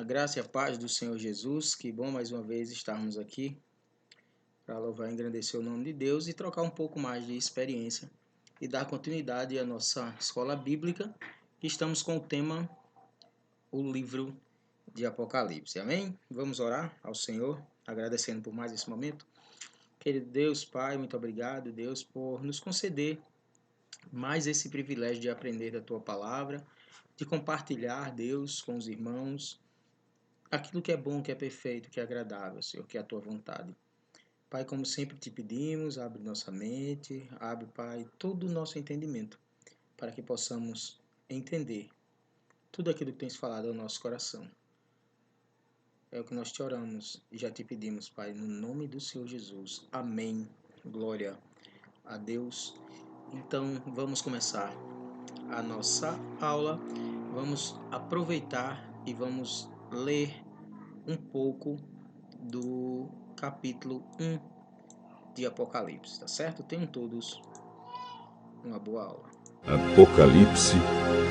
A graça e a paz do Senhor Jesus, que bom mais uma vez estarmos aqui para louvar e engrandecer o nome de Deus e trocar um pouco mais de experiência e dar continuidade à nossa escola bíblica, que estamos com o tema, o livro de Apocalipse. Amém? Vamos orar ao Senhor, agradecendo por mais esse momento. Querido Deus, Pai, muito obrigado, Deus, por nos conceder mais esse privilégio de aprender da Tua palavra, de compartilhar, Deus, com os irmãos, aquilo que é bom, que é perfeito, que é agradável, Senhor, que é a Tua vontade. Pai, como sempre te pedimos, abre nossa mente, abre, Pai, todo o nosso entendimento, para que possamos entender tudo aquilo que tens falado ao nosso coração. É o que nós te oramos e já te pedimos, Pai, no nome do Senhor Jesus. Amém. Glória a Deus. Então, vamos começar a nossa aula. Vamos aproveitar e vamos ler um pouco do capítulo 1 de Apocalipse, tá certo? Tenham todos uma boa aula. Apocalipse,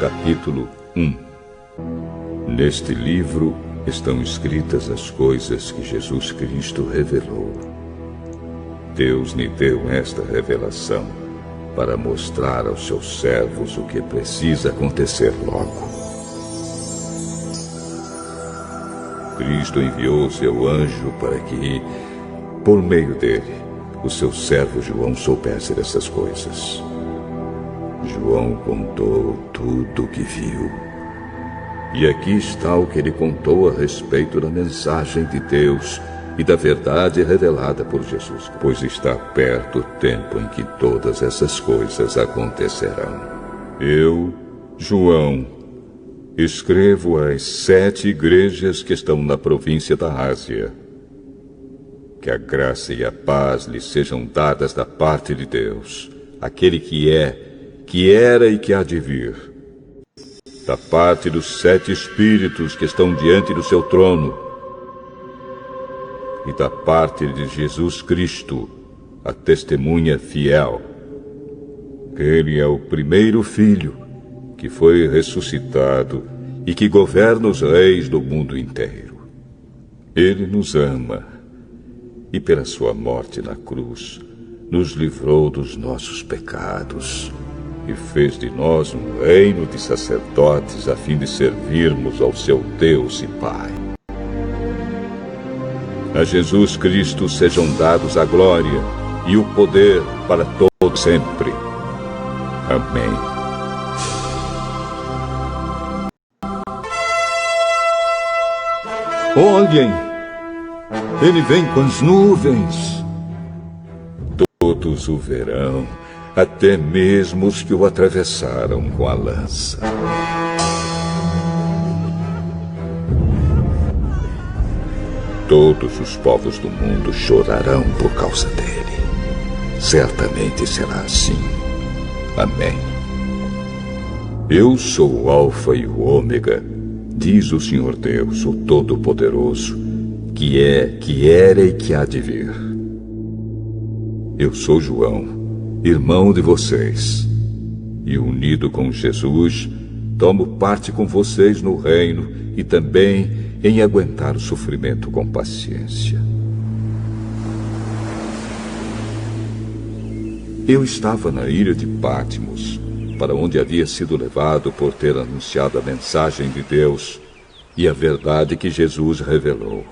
capítulo 1. Neste livro estão escritas as coisas que Jesus Cristo revelou. Deus lhe deu esta revelação para mostrar aos seus servos o que precisa acontecer logo. Cristo enviou seu anjo para que, por meio dele, o seu servo João soubesse dessas coisas. João contou tudo o que viu. E aqui está o que ele contou a respeito da mensagem de Deus e da verdade revelada por Jesus, pois está perto o tempo em que todas essas coisas acontecerão. Eu, João, escrevo às 7 igrejas que estão na província da Ásia. Que a graça e a paz lhes sejam dadas da parte de Deus, aquele que é, que era e que há de vir. Da parte dos 7 espíritos que estão diante do seu trono. E da parte de Jesus Cristo, a testemunha fiel. Ele é o primeiro filho que foi ressuscitado e que governa os reis do mundo inteiro. Ele nos ama e pela sua morte na cruz nos livrou dos nossos pecados e fez de nós um reino de sacerdotes a fim de servirmos ao seu Deus e Pai. A Jesus Cristo sejam dados a glória e o poder para todo sempre. Amém. Olhem, ele vem com as nuvens. Todos o verão, até mesmo os que o atravessaram com a lança. Todos os povos do mundo chorarão por causa dele. Certamente será assim. Amém. Eu sou o Alfa e o Ômega, diz o Senhor Deus, o Todo-Poderoso, que é, que era e que há de vir. Eu sou João, irmão de vocês, e unido com Jesus, tomo parte com vocês no reino e também em aguentar o sofrimento com paciência. Eu estava na ilha de Patmos, para onde havia sido levado por ter anunciado a mensagem de Deus e a verdade que Jesus revelou.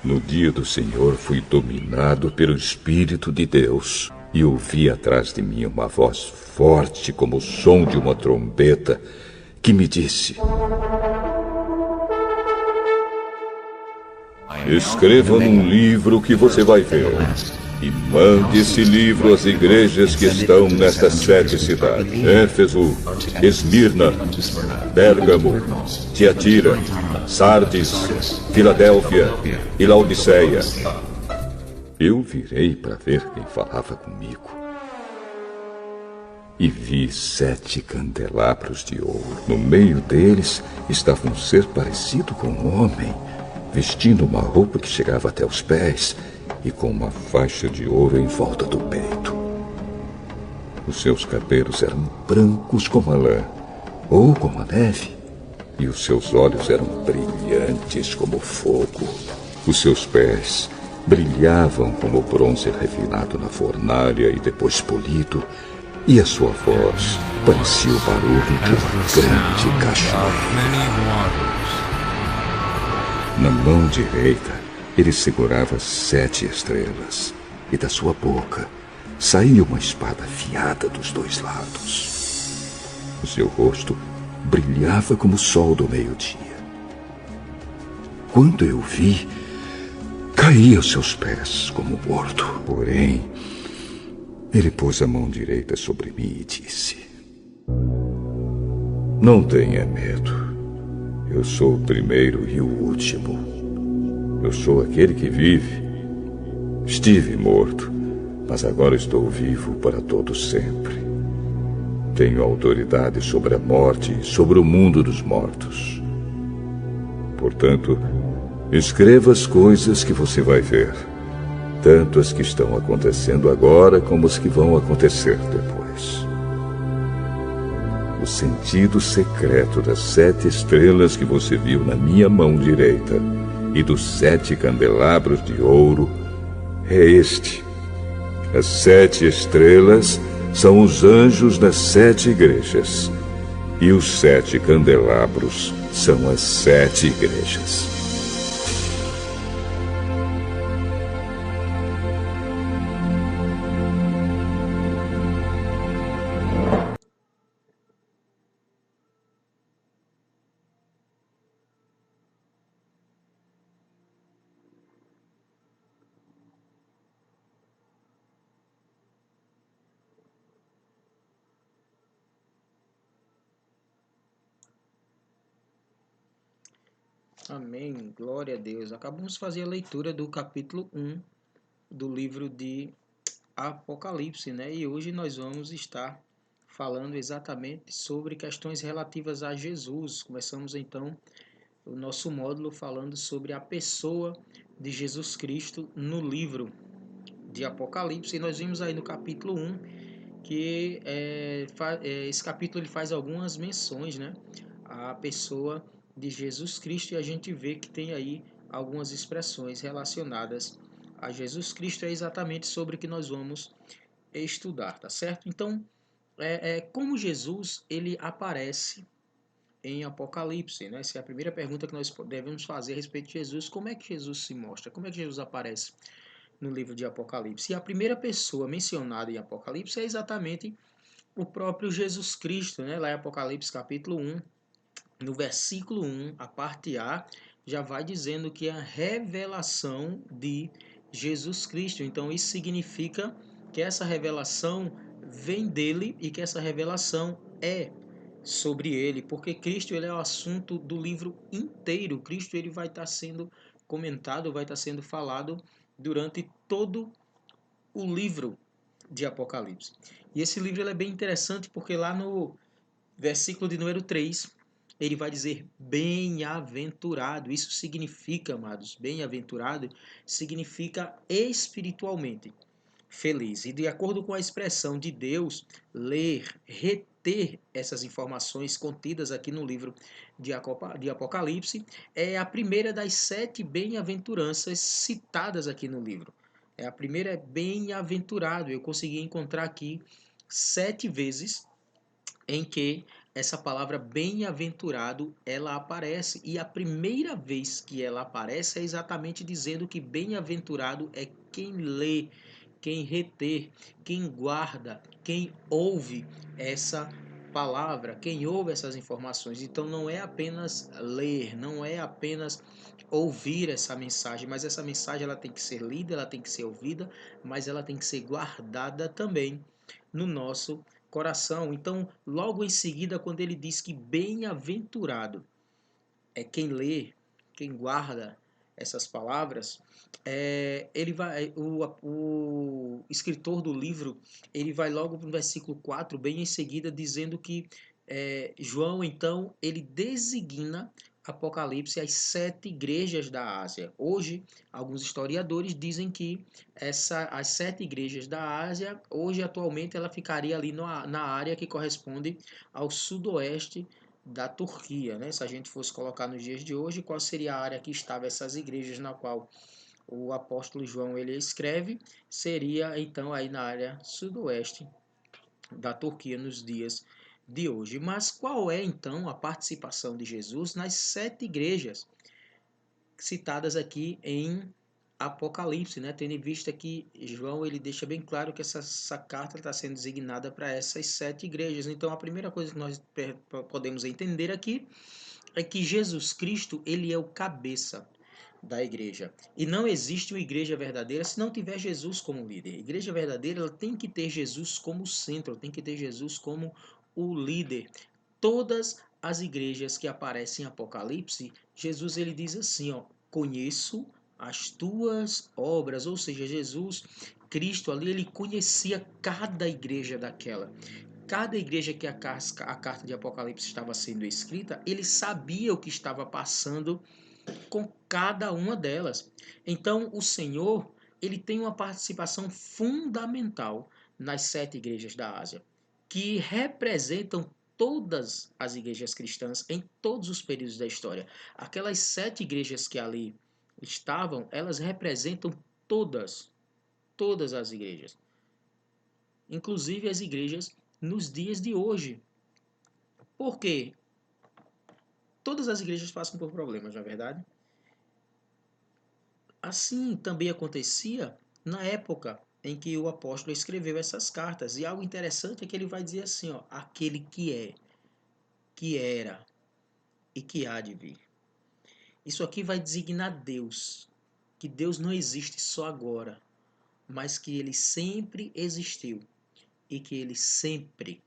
No dia do Senhor fui dominado pelo Espírito de Deus e ouvi atrás de mim uma voz forte como o som de uma trombeta que me disse: escreva num livro que você vai ver e mande esse livro às igrejas que estão nestas 7 cidades: Éfeso, Esmirna, Pérgamo, Tiatira, Sardes, Filadélfia e Laodiceia. Eu virei para ver quem falava comigo e vi 7 candelabros de ouro. No meio deles estava um ser parecido com um homem, vestindo uma roupa que chegava até os pés e com uma faixa de ouro em volta do peito. Os seus cabelos eram brancos como a lã, ou como a neve, e os seus olhos eram brilhantes como fogo. Os seus pés brilhavam como bronze refinado na fornalha e depois polido, e a sua voz parecia o barulho de uma grande cachoeira. Na mão direita, ele segurava 7 estrelas, e da sua boca saía uma espada afiada dos 2 lados. O seu rosto brilhava como o sol do meio-dia. Quando eu vi, caí aos seus pés como morto. Porém, ele pôs a mão direita sobre mim e disse: não tenha medo. Eu sou o primeiro e o último. Eu sou aquele que vive. Estive morto, mas agora estou vivo para todo sempre. Tenho autoridade sobre a morte e sobre o mundo dos mortos. Portanto, escreva as coisas que você vai ver, tanto as que estão acontecendo agora como as que vão acontecer depois. O sentido secreto das 7 estrelas que você viu na minha mão direita e dos 7 candelabros de ouro é este. As 7 estrelas são os anjos das 7 igrejas, e os 7 candelabros são as 7 igrejas. Amém, glória a Deus. Acabamos de fazer a leitura do capítulo 1 do livro de Apocalipse, né? E hoje nós vamos estar falando exatamente sobre questões relativas a Jesus. Começamos então o nosso módulo falando sobre a pessoa de Jesus Cristo no livro de Apocalipse. E nós vimos aí no capítulo 1 que esse capítulo ele faz algumas menções, né, à pessoa de Jesus Cristo, e a gente vê que tem aí algumas expressões relacionadas a Jesus Cristo. É exatamente sobre o que nós vamos estudar, tá certo? Então, como Jesus ele aparece em Apocalipse, né? Essa é a primeira pergunta que nós devemos fazer a respeito de Jesus. Como é que Jesus se mostra? Como é que Jesus aparece no livro de Apocalipse? E a primeira pessoa mencionada em Apocalipse é exatamente o próprio Jesus Cristo, né? Lá em Apocalipse capítulo 1, no versículo 1, a parte A, já vai dizendo que é a revelação de Jesus Cristo. Então isso significa que essa revelação vem dele e que essa revelação é sobre ele, porque Cristo ele é o assunto do livro inteiro. Cristo ele vai estar sendo comentado, vai estar sendo falado durante todo o livro de Apocalipse. E esse livro ele é bem interessante porque lá no versículo de número 3, ele vai dizer bem-aventurado. Isso significa, amados, bem-aventurado significa espiritualmente feliz. E de acordo com a expressão de Deus, ler, reter essas informações contidas aqui no livro de Apocalipse é a primeira das 7 bem-aventuranças citadas aqui no livro. É a primeira bem-aventurado. Eu consegui encontrar aqui 7 vezes em que essa palavra bem-aventurado ela aparece, e a primeira vez que ela aparece é exatamente dizendo que bem-aventurado é quem lê, quem reter, quem guarda, quem ouve essa palavra, quem ouve essas informações. Então não é apenas ler, não é apenas ouvir essa mensagem, mas essa mensagem ela tem que ser lida, ela tem que ser ouvida, mas ela tem que ser guardada também no nosso coração. Então, logo em seguida, quando ele diz que bem-aventurado é quem lê, quem guarda essas palavras, o escritor do livro ele vai logo no versículo 4, bem em seguida, dizendo que João, então, ele designa Apocalipse as 7 igrejas da Ásia. Hoje, alguns historiadores dizem que as 7 igrejas da Ásia, hoje, atualmente, ela ficaria ali na área que corresponde ao sudoeste da Turquia, né? Se a gente fosse colocar nos dias de hoje, qual seria a área que estavam essas igrejas na qual o apóstolo João ele escreve? Seria então aí na área sudoeste da Turquia nos dias de hoje. Mas qual é então a participação de Jesus nas 7 igrejas citadas aqui em Apocalipse, né? Tendo em vista que João ele deixa bem claro que essa carta está sendo designada para essas 7 igrejas. Então a primeira coisa que nós podemos entender aqui é que Jesus Cristo ele é o cabeça da igreja. E não existe uma igreja verdadeira se não tiver Jesus como líder. A igreja verdadeira ela tem que ter Jesus como centro, tem que ter Jesus como o líder. Todas as igrejas que aparecem em Apocalipse, Jesus ele diz assim, ó, conheço as tuas obras, ou seja, Jesus Cristo ali ele conhecia cada igreja daquela. Cada igreja que a carta de Apocalipse estava sendo escrita, ele sabia o que estava passando com cada uma delas. Então, o Senhor, ele tem uma participação fundamental nas 7 igrejas da Ásia, que representam todas as igrejas cristãs em todos os períodos da história. Aquelas 7 igrejas que ali estavam, elas representam todas as igrejas, inclusive as igrejas nos dias de hoje. Por quê? Todas as igrejas passam por problemas, na verdade. Assim também acontecia na época em que o apóstolo escreveu essas cartas. E algo interessante é que ele vai dizer assim, ó, aquele que é, que era e que há de vir. Isso aqui vai designar Deus, que Deus não existe só agora, mas que ele sempre existiu e que ele sempre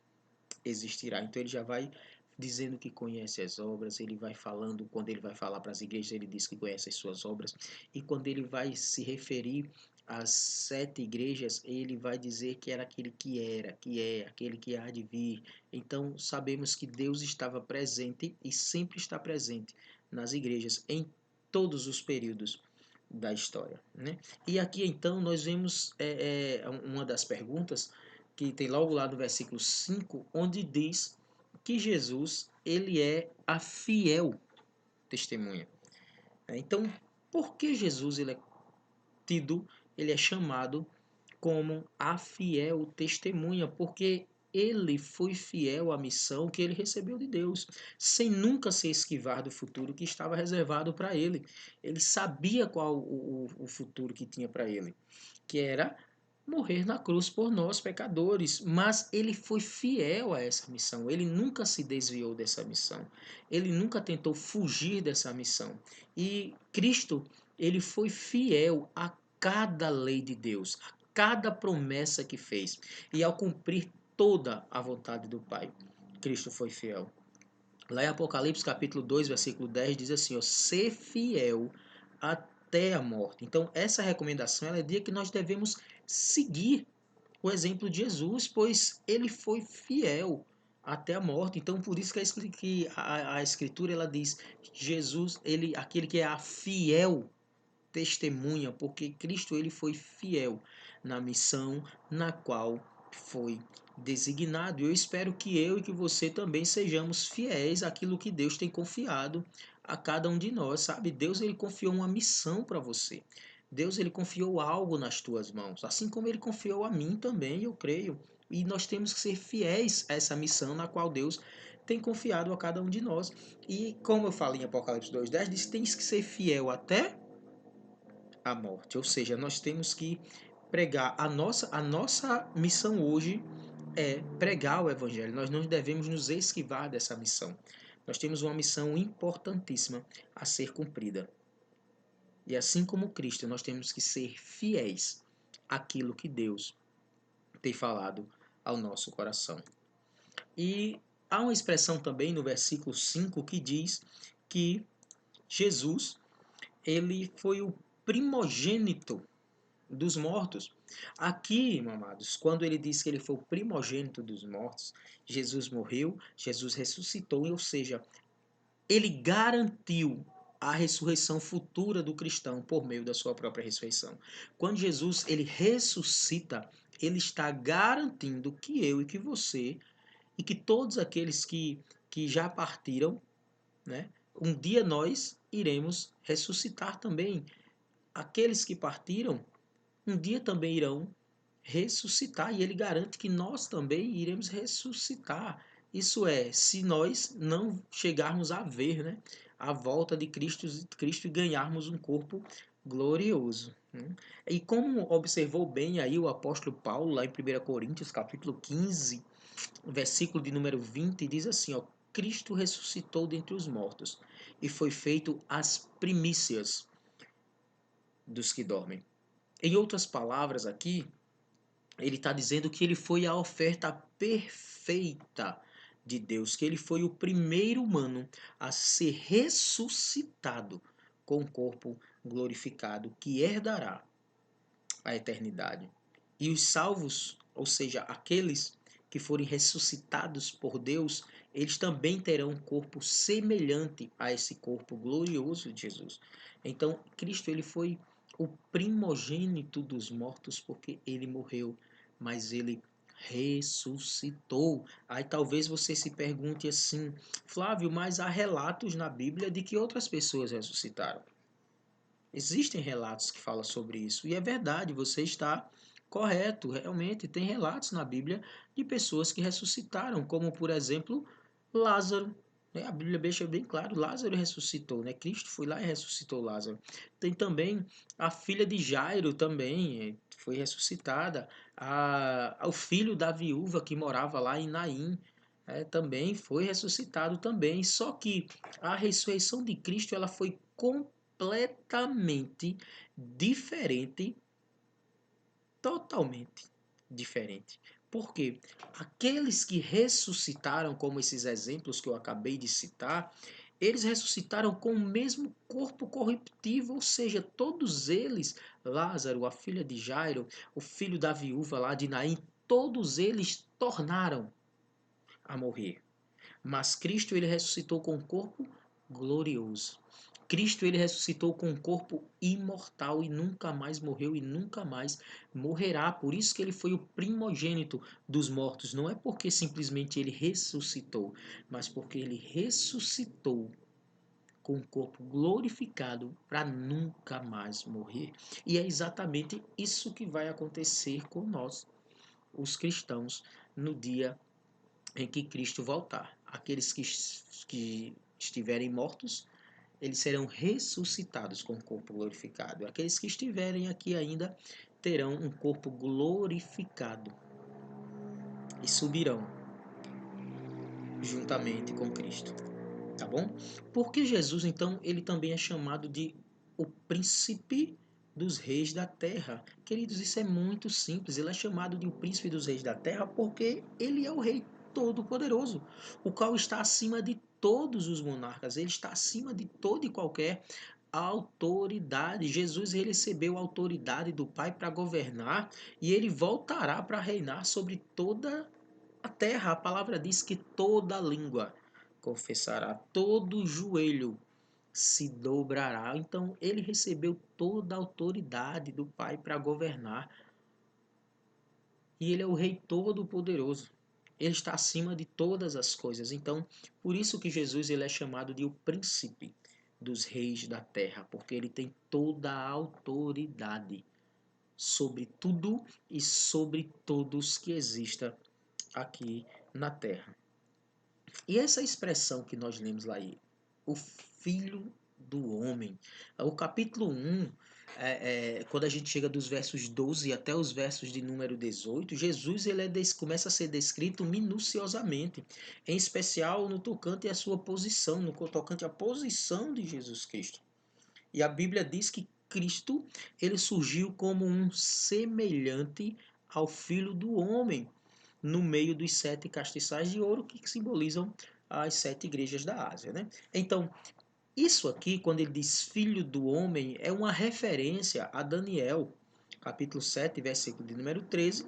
existirá. Então ele já vai dizendo que conhece as obras, ele vai falando, quando ele vai falar para as igrejas, ele diz que conhece as suas obras, e quando ele vai se referir às 7 igrejas, ele vai dizer que era aquele que era, que é, aquele que há de vir. Então sabemos que Deus estava presente e sempre está presente nas igrejas, em todos os períodos da história, né? E aqui então nós vemos uma das perguntas que tem logo lá no versículo 5, onde diz que Jesus ele é a fiel testemunha. Então, por que Jesus ele é tido, ele é chamado como a fiel testemunha? Porque ele foi fiel à missão que ele recebeu de Deus, sem nunca se esquivar do futuro que estava reservado para ele. Ele sabia qual o futuro que tinha para ele, que era morrer na cruz por nós, pecadores. Mas ele foi fiel a essa missão. Ele nunca se desviou dessa missão. Ele nunca tentou fugir dessa missão. E Cristo, ele foi fiel a cada lei de Deus, a cada promessa que fez. E ao cumprir toda a vontade do Pai, Cristo foi fiel. Lá em Apocalipse capítulo 2, versículo 10, diz assim, ó, ser fiel até a morte. Então, essa recomendação ela é de que nós devemos seguir o exemplo de Jesus, pois ele foi fiel até a morte. Então, por isso que a Escritura ela diz Jesus, ele, aquele que é a fiel testemunha, porque Cristo ele foi fiel na missão na qual foi designado. E eu espero que eu e que você também sejamos fiéis àquilo que Deus tem confiado a cada um de nós, sabe? Deus ele confiou uma missão para você. Deus ele confiou algo nas tuas mãos, assim como ele confiou a mim também, eu creio. E nós temos que ser fiéis a essa missão na qual Deus tem confiado a cada um de nós. E como eu falei em Apocalipse 2:10, diz: tens que ser fiel até a morte. Ou seja, nós temos que pregar. A nossa missão hoje é pregar o Evangelho. Nós não devemos nos esquivar dessa missão. Nós temos uma missão importantíssima a ser cumprida. E assim como Cristo, nós temos que ser fiéis àquilo que Deus tem falado ao nosso coração. E há uma expressão também no versículo 5 que diz que Jesus, ele foi o primogênito dos mortos. Aqui, amados, quando ele diz que ele foi o primogênito dos mortos, Jesus morreu, Jesus ressuscitou, ou seja, ele garantiu a ressurreição futura do cristão por meio da sua própria ressurreição. Quando Jesus ele ressuscita, ele está garantindo que eu e que você e que todos aqueles que já partiram, né? Um dia nós iremos ressuscitar também. Aqueles que partiram, um dia também irão ressuscitar, e ele garante que nós também iremos ressuscitar. Isso é, se nós não chegarmos a ver, né, a volta de Cristo e ganharmos um corpo glorioso. Né? E como observou bem aí o apóstolo Paulo, lá em 1 Coríntios, capítulo 15, versículo de número 20, diz assim, ó, Cristo ressuscitou dentre os mortos e foi feito as primícias dos que dormem. Em outras palavras aqui, ele está dizendo que ele foi a oferta perfeita de Deus, que ele foi o primeiro humano a ser ressuscitado com o corpo glorificado, que herdará a eternidade. E os salvos, ou seja, aqueles que forem ressuscitados por Deus, eles também terão um corpo semelhante a esse corpo glorioso de Jesus. Então, Cristo ele foi o primogênito dos mortos porque ele morreu, mas ele ressuscitou. Aí talvez você se pergunte assim, Flávio, mas há relatos na Bíblia de que outras pessoas ressuscitaram. Existem relatos que falam sobre isso. E é verdade, você está correto. Realmente tem relatos na Bíblia de pessoas que ressuscitaram, como por exemplo Lázaro. Né? A Bíblia deixa bem claro, Lázaro ressuscitou, né? Cristo foi lá e ressuscitou Lázaro. Tem também a filha de Jairo também foi ressuscitada. O filho da viúva que morava lá em Naim também foi ressuscitado também. Só que a ressurreição de Cristo ela foi completamente diferente, totalmente diferente. Porque aqueles que ressuscitaram, como esses exemplos que eu acabei de citar, eles ressuscitaram com o mesmo corpo corruptível, ou seja, todos eles, Lázaro, a filha de Jairo, o filho da viúva lá de Naim, todos eles tornaram a morrer. Mas Cristo ele ressuscitou com um corpo glorioso. Cristo ele ressuscitou com um corpo imortal e nunca mais morreu e nunca mais morrerá. Por isso que ele foi o primogênito dos mortos. Não é porque simplesmente ele ressuscitou, mas porque ele ressuscitou com o corpo glorificado para nunca mais morrer. E é exatamente isso que vai acontecer com nós, os cristãos, no dia em que Cristo voltar. Aqueles que estiverem mortos, eles serão ressuscitados com o corpo glorificado. Aqueles que estiverem aqui ainda terão um corpo glorificado e subirão juntamente com Cristo. Tá bom? Porque Jesus, então, ele também é chamado de o príncipe dos reis da terra. Queridos, isso é muito simples. Ele é chamado de o príncipe dos reis da terra porque ele é o rei todo-poderoso, o qual está acima de todos os monarcas. Ele está acima de toda e qualquer autoridade. Jesus ele recebeu a autoridade do Pai para governar e ele voltará para reinar sobre toda a terra. A palavra diz que toda língua confessará, todo joelho se dobrará. Então ele recebeu toda a autoridade do Pai para governar. E ele é o Rei Todo-Poderoso. Ele está acima de todas as coisas. Então, por isso que Jesus ele é chamado de o príncipe dos reis da terra, porque ele tem toda a autoridade sobre tudo e sobre todos que exista aqui na terra. E essa expressão que nós lemos lá aí, o Filho do Homem, o capítulo 1, quando a gente chega dos versos 12 até os versos de número 18, Jesus ele começa a ser descrito minuciosamente, em especial no tocante à sua posição, no tocante à posição de Jesus Cristo. E a Bíblia diz que Cristo ele surgiu como um semelhante ao Filho do Homem, no meio dos 7 castiçais de ouro que simbolizam as 7 igrejas da Ásia. Né? Então, isso aqui, quando ele diz filho do homem, é uma referência a Daniel, capítulo 7, versículo de número 13,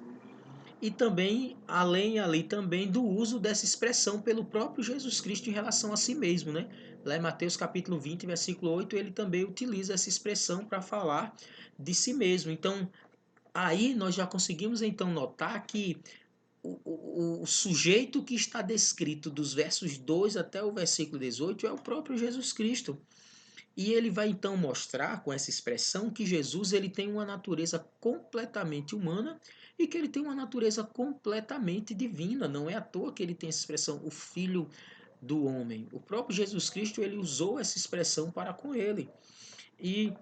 e também, além ali também do uso dessa expressão pelo próprio Jesus Cristo em relação a si mesmo. Né? Lá em Mateus capítulo 20, versículo 8, ele também utiliza essa expressão para falar de si mesmo. Então, aí nós já conseguimos então notar que o sujeito que está descrito dos versos 2 até o versículo 18 é o próprio Jesus Cristo. E ele vai então mostrar com essa expressão que Jesus ele tem uma natureza completamente humana e que ele tem uma natureza completamente divina. Não é à toa que ele tem essa expressão, o Filho do Homem. O próprio Jesus Cristo ele usou essa expressão para com ele. E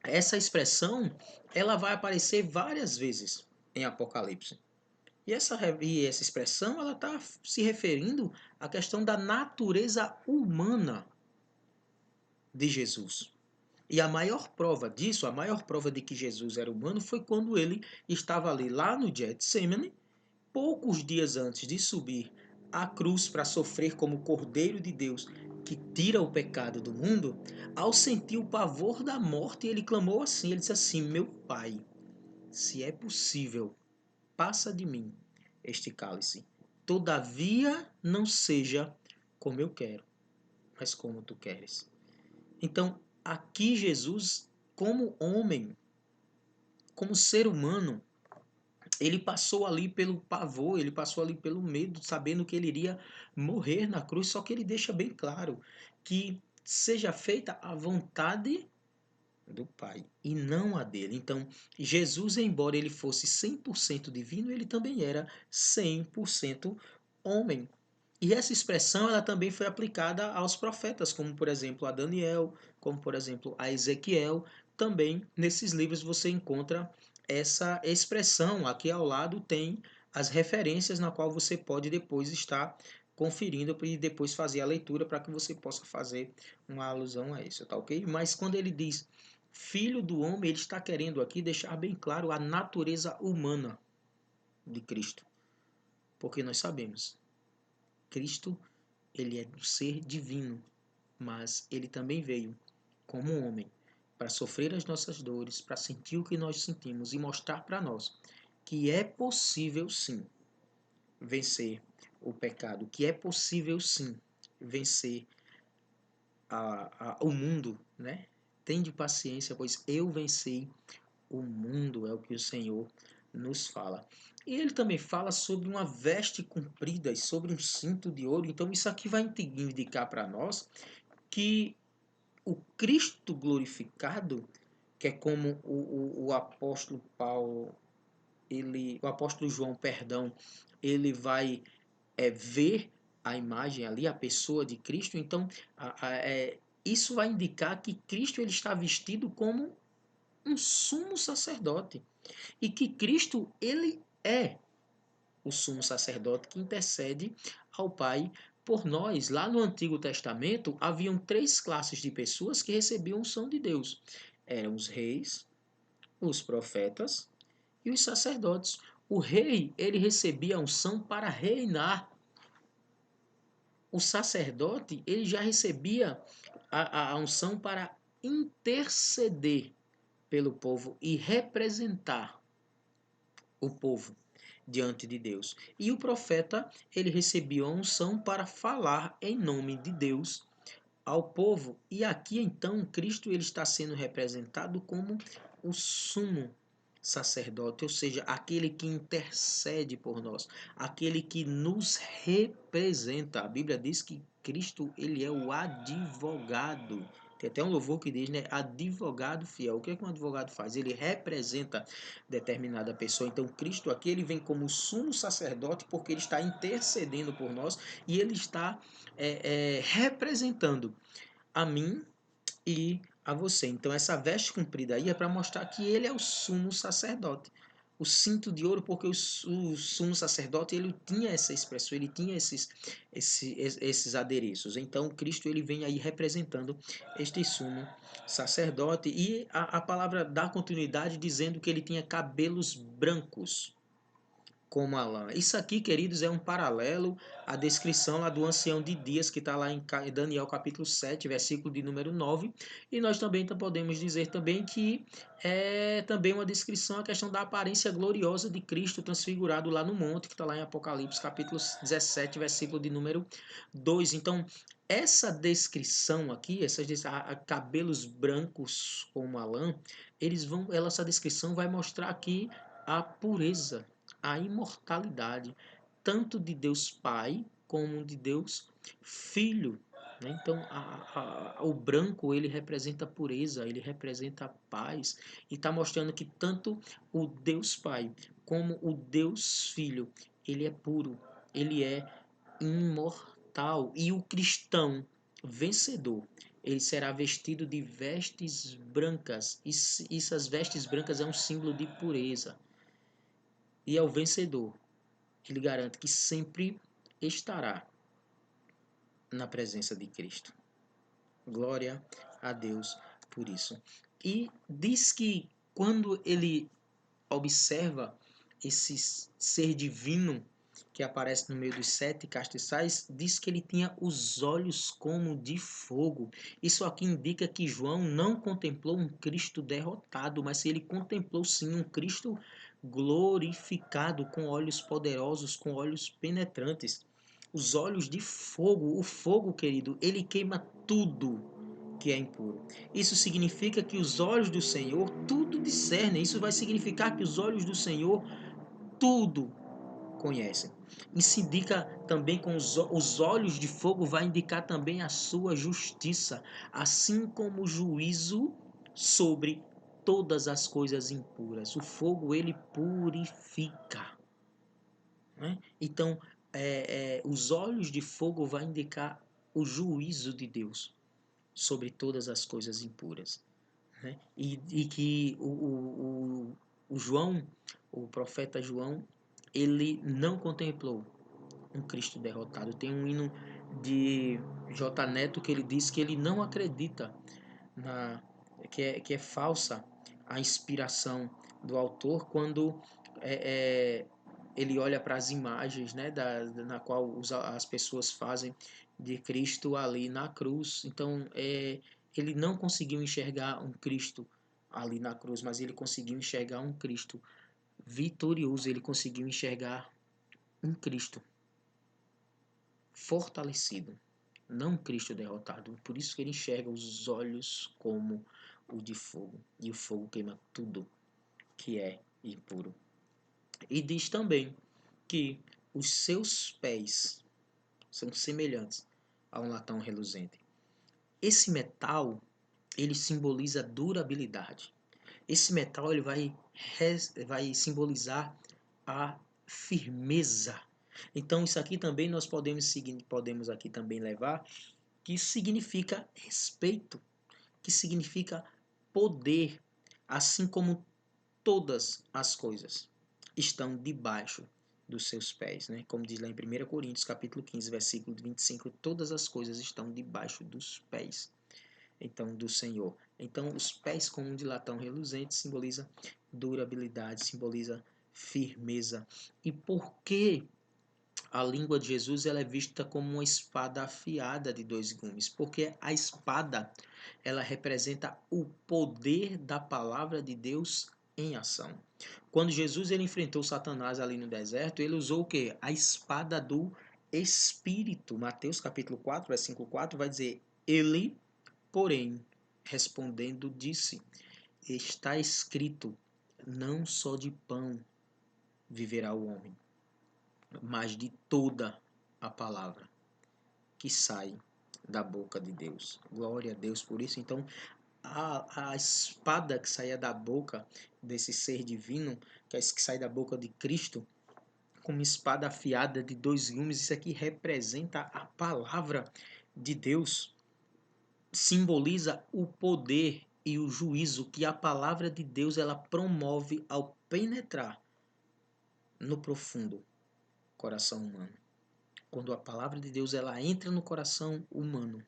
essa expressão ela vai aparecer várias vezes em Apocalipse. E essa expressão ela está se referindo à questão da natureza humana de Jesus. E a maior prova disso, a maior prova de que Jesus era humano, foi quando ele estava ali lá no Getsemane, poucos dias antes de subir à cruz para sofrer como Cordeiro de Deus que tira o pecado do mundo, ao sentir o pavor da morte, ele clamou assim, ele disse assim, meu Pai, se é possível, passa de mim este cálice. Todavia não seja como eu quero, mas como tu queres. Então, aqui Jesus, como homem, como ser humano, ele passou ali pelo pavor, ele passou ali pelo medo, sabendo que ele iria morrer na cruz, só que ele deixa bem claro que seja feita a vontade do Pai e não a dele. Então, Jesus, embora ele fosse 100% divino, ele também era 100% homem. E essa expressão ela também foi aplicada aos profetas, como por exemplo a Daniel, como por exemplo a Ezequiel. Também nesses livros você encontra essa expressão. Aqui ao lado tem as referências na qual você pode depois estar conferindo e depois fazer a leitura para que você possa fazer uma alusão a isso, tá ok? Mas quando ele diz Filho do homem, ele está querendo aqui deixar bem claro a natureza humana de Cristo. Porque nós sabemos, Cristo, ele é um ser divino, mas ele também veio como um homem para sofrer as nossas dores, para sentir o que nós sentimos e mostrar para nós que é possível sim vencer o pecado, que é possível sim vencer o mundo, né? Tende paciência, pois eu venci o mundo, é o que o Senhor nos fala. E ele também fala sobre uma veste comprida e sobre um cinto de ouro. Então isso aqui vai indicar para nós que o Cristo glorificado, que é como o apóstolo Paulo, o apóstolo João, perdão, ele vai ver a imagem ali, a pessoa de Cristo. Então isso vai indicar que Cristo ele está vestido como um sumo sacerdote e que Cristo ele é o sumo sacerdote que intercede ao Pai por nós. Lá no Antigo Testamento haviam três classes de pessoas que recebiam unção de Deus. Eram os reis, os profetas e os sacerdotes. O rei, ele recebia a unção para reinar. O sacerdote, ele já recebia a unção para interceder pelo povo e representar o povo diante de Deus. E o profeta, ele recebia a unção para falar em nome de Deus ao povo. E aqui então Cristo ele está sendo representado como o sumo sacerdote, ou seja, aquele que intercede por nós, aquele que nos representa. A Bíblia diz que Cristo ele é o advogado. Tem até um louvor que diz, né? Advogado fiel. O que é que um advogado faz? Ele representa determinada pessoa. Então, Cristo aqui ele vem como sumo sacerdote porque ele está intercedendo por nós e ele está representando a mim e a você. Então, essa veste comprida aí é para mostrar que ele é o sumo sacerdote. O cinto de ouro, porque o sumo sacerdote ele tinha essa expressão, ele tinha esses adereços. Então, Cristo ele vem aí representando este sumo sacerdote. E a palavra dá continuidade dizendo que ele tinha cabelos brancos como a lã. Isso aqui, queridos, é um paralelo à descrição lá do ancião de dias, que está lá em Daniel capítulo 7, versículo de número 9. E nós também podemos dizer também que é também uma descrição a questão da aparência gloriosa de Cristo transfigurado lá no monte, que está lá em Apocalipse capítulo 17, versículo de número 2. Então, essa descrição aqui, cabelos brancos como a lã, essa descrição vai mostrar aqui a pureza, a imortalidade, tanto de Deus Pai como de Deus Filho. Né? Então, o branco ele representa pureza, ele representa paz, e está mostrando que tanto o Deus Pai como o Deus Filho, ele é puro, ele é imortal. E o cristão vencedor, ele será vestido de vestes brancas. E essas vestes brancas é um símbolo de pureza. E é o vencedor, ele garante que sempre estará na presença de Cristo. Glória a Deus por isso. E diz que quando ele observa esse ser divino que aparece no meio dos 7 castiçais, diz que ele tinha os olhos como de fogo. Isso aqui indica que João não contemplou um Cristo derrotado, mas ele contemplou sim um Cristo glorificado, com olhos poderosos, com olhos penetrantes. Os olhos de fogo, o fogo, querido, ele queima tudo que é impuro. Isso significa que os olhos do Senhor tudo discernem. Isso vai significar que os olhos do Senhor tudo conhecem. Isso indica também com os olhos de fogo, vai indicar também a sua justiça, assim como o juízo sobre todas as coisas impuras. O fogo ele purifica. Né? Então, os olhos de fogo vai indicar o juízo de Deus sobre todas as coisas impuras. Né? E que o João, o profeta João, ele não contemplou um Cristo derrotado. Tem um hino de J. Neto que ele diz que ele não acredita na que é falsa a inspiração do autor quando é, é, ele olha para as imagens, né, na qual as pessoas fazem de Cristo ali na cruz. Então, ele não conseguiu enxergar um Cristo ali na cruz, mas ele conseguiu enxergar um Cristo vitorioso, ele conseguiu enxergar um Cristo fortalecido, não um Cristo derrotado. Por isso que ele enxerga os olhos como o de fogo, e o fogo queima tudo que é impuro. E diz também que os seus pés são semelhantes a um latão reluzente. Esse metal, ele simboliza durabilidade. Esse metal ele vai simbolizar a firmeza. Então isso aqui também nós podemos aqui também levar que isso significa respeito, que significa poder, assim como todas as coisas estão debaixo dos seus pés, né? Como diz lá em 1 Coríntios, capítulo 15, versículo 25, todas as coisas estão debaixo dos pés, então, do Senhor. Então, os pés como um de latão reluzente simboliza durabilidade, simboliza firmeza. E por que a língua de Jesus ela é vista como uma espada afiada de 2 gumes? Porque a espada ela representa o poder da palavra de Deus em ação. Quando Jesus ele enfrentou Satanás ali no deserto, ele usou o quê? A espada do Espírito. Mateus capítulo 4, versículo 4 vai dizer: ele, porém, respondendo, disse: está escrito, não só de pão viverá o homem, mas de toda a palavra que sai da boca de Deus. Glória a Deus por isso. Então, a espada que saía da boca desse ser divino, que sai da boca de Cristo, como espada afiada de 2 gumes, isso aqui representa a palavra de Deus, simboliza o poder e o juízo que a palavra de Deus ela promove ao penetrar no profundo coração humano. Quando a palavra de Deus ela entra no coração humano,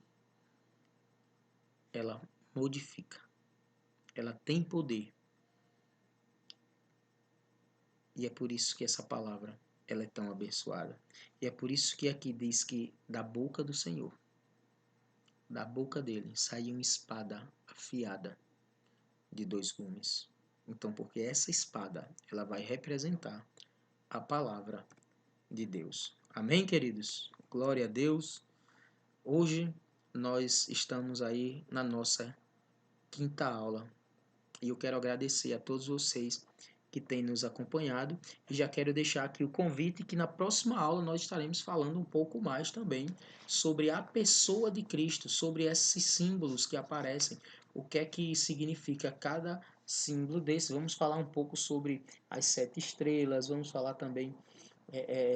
ela modifica, ela tem poder. E é por isso que essa palavra ela é tão abençoada. E é por isso que aqui diz que da boca do Senhor, da boca dele, sai uma espada afiada de 2 gumes. Então, porque essa espada ela vai representar a palavra de Deus. Amém, queridos? Glória a Deus. Hoje nós estamos aí na nossa 5ª aula e eu quero agradecer a todos vocês que que tem nos acompanhado. E já quero deixar aqui o convite que na próxima aula nós estaremos falando um pouco mais também sobre a pessoa de Cristo, sobre esses símbolos que aparecem, o que é que significa cada símbolo desse. Vamos falar um pouco sobre as 7 estrelas, vamos falar também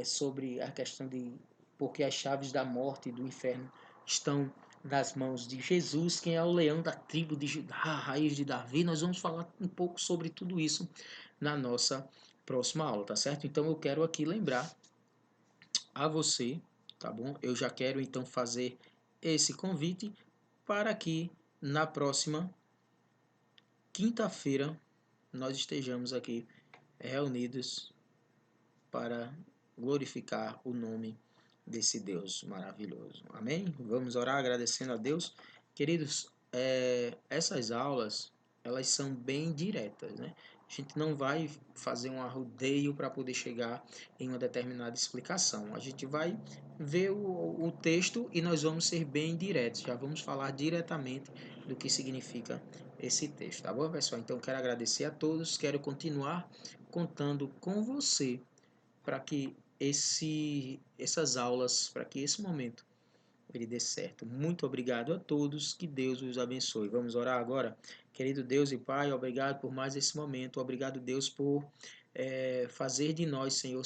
sobre a questão de porque as chaves da morte e do inferno estão nas mãos de Jesus, quem é o leão da tribo de Judá, a raiz de Davi. Nós vamos falar um pouco sobre tudo isso na nossa próxima aula, tá certo? Então eu quero aqui lembrar a você, tá bom? Eu já quero então fazer esse convite para que na próxima quinta-feira nós estejamos aqui reunidos para glorificar o nome desse Deus maravilhoso. Amém? Vamos orar agradecendo a Deus. Queridos, essas aulas, elas são bem diretas, né? A gente não vai fazer um arrodeio para poder chegar em uma determinada explicação. A gente vai ver o texto e nós vamos ser bem diretos. Já vamos falar diretamente do que significa esse texto, tá bom, pessoal? Então, quero agradecer a todos. Quero continuar contando com você para que essas aulas, para que esse momento ele dê certo. Muito obrigado a todos, que Deus os abençoe. Vamos orar agora? Querido Deus e Pai, obrigado por mais esse momento, obrigado Deus por fazer de nós, Senhor,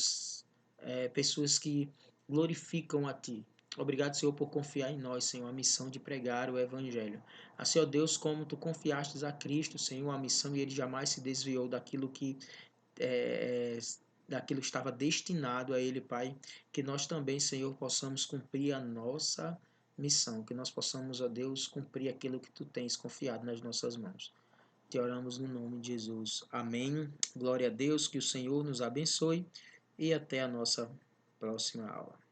pessoas que glorificam a Ti. Obrigado, Senhor, por confiar em nós, Senhor, a missão de pregar o Evangelho. A Senhor Deus, como Tu confiastes a Cristo, Senhor, a missão, e Ele jamais se desviou daquilo que é, daquilo que estava destinado a Ele, Pai, que nós também, Senhor, possamos cumprir a nossa missão, que nós possamos, ó Deus, cumprir aquilo que Tu tens confiado nas nossas mãos. Te oramos no nome de Jesus. Amém. Glória a Deus, que o Senhor nos abençoe e até a nossa próxima aula.